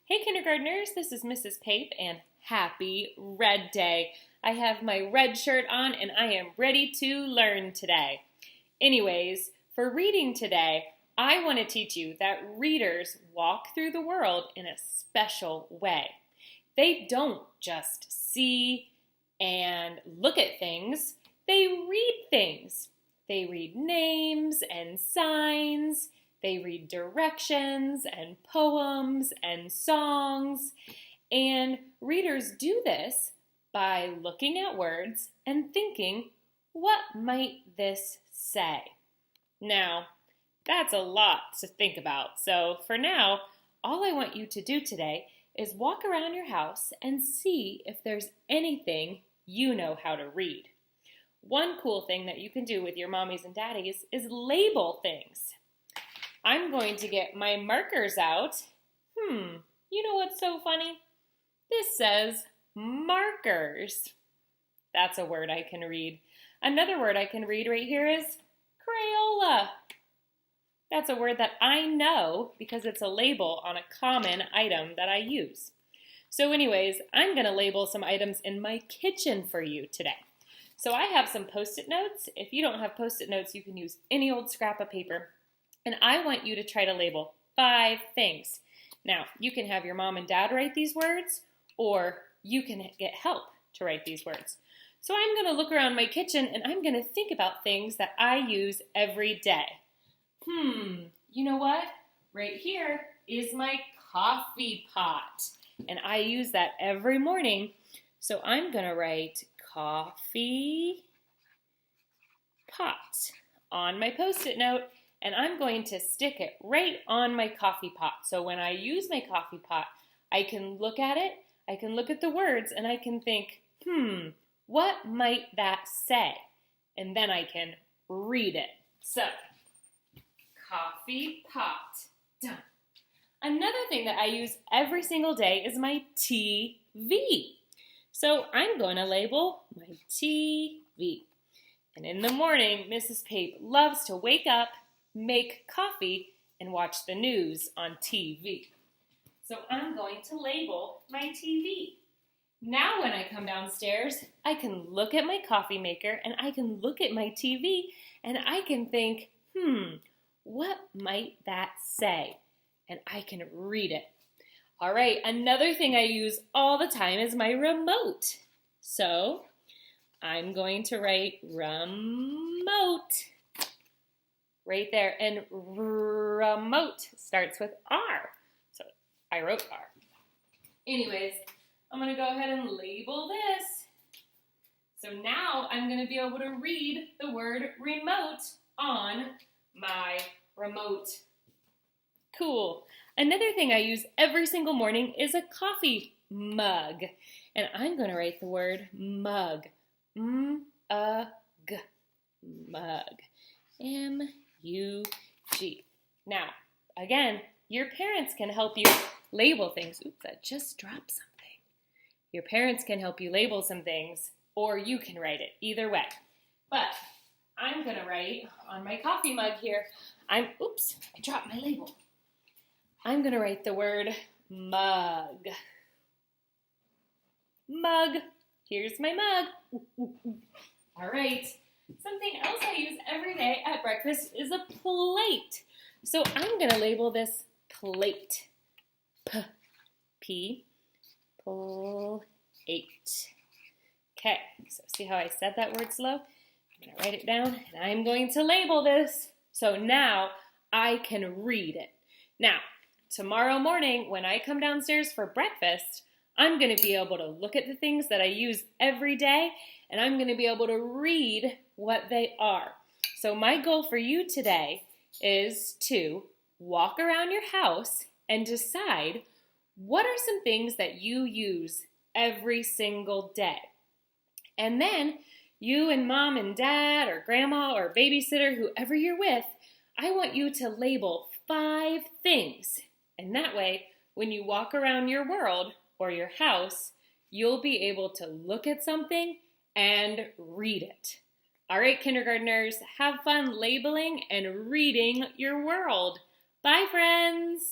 Hey kindergartners, this is Mrs. Pape and happy Red Day. I have my red shirt on and I am ready to learn today. Anyways, for reading today, I want to teach you that readers walk through the world in a special way. They don't just see and look at things, they read things. They read names and signs. They read directions and poems and songs. And readers do this by looking at words and thinking, what might this say? Now, that's a lot to think about. So for now, all I want you to do today is walk around your house and see if there's anything you know how to read. One cool thing that you can do with your mommies and daddies is label things. I'm going to get my markers out. You know what's so funny? This says markers. That's a word I can read. Another word I can read right here is Crayola. That's a word that I know because it's a label on a common item that I use. So anyways, I'm going to label some items in my kitchen for you today. So I have some Post-it notes. If you don't have Post-it notes, you can use any old scrap of paper. And I want you to try to label 5 things. Now, you can have your mom and dad write these words, or you can get help to write these words. So I'm going to look around my kitchen and I'm going to think about things that I use every day. You know what? Right here is my coffee pot. And I use that every morning. So I'm going to write coffee pot on my Post-it note, and I'm going to stick it right on my coffee pot. So when I use my coffee pot, I can look at it, I can look at the words, and I can think, what might that say? And then I can read it. So, coffee pot, done. Another thing that I use every single day is my TV. So I'm going to label my TV. And in the morning, Mrs. Pape loves to wake up, make coffee, and watch the news on TV. So I'm going to label my TV. Now when I come downstairs, I can look at my coffee maker and I can look at my TV and I can think, what might that say? And I can read it. All right, another thing I use all the time is my remote. So I'm going to write remote right there. And remote starts with R. So I wrote R. Anyways, I'm going to go ahead and label this. So now I'm going to be able to read the word remote on my remote. Cool. Another thing I use every single morning is a coffee mug. And I'm going to write the word mug. M-U-G. Mug. M-U-G. Now, again, your parents can help you label things. Oops, I just dropped something. Your parents can help you label some things, or you can write it. Either way. But I'm going to write on my coffee mug here. Oops, I dropped my label. I'm going to write the word mug. Mug. Here's my mug. All right. Something else I use every day at breakfast is a plate. So I'm going to label this plate. P. Plate. Okay. So see how I said that word slow? I'm going to write it down and I'm going to label this. So now I can read it. Now, tomorrow morning, when I come downstairs for breakfast, I'm going to be able to look at the things that I use every day, and I'm going to be able to read what they are. So my goal for you today is to walk around your house and decide what are some things that you use every single day. And then you and mom and dad or grandma or babysitter, whoever you're with, I want you to label 5 things. And that way, when you walk around your world or your house, you'll be able to look at something and read it. All right, kindergartners, have fun labeling and reading your world. Bye, friends.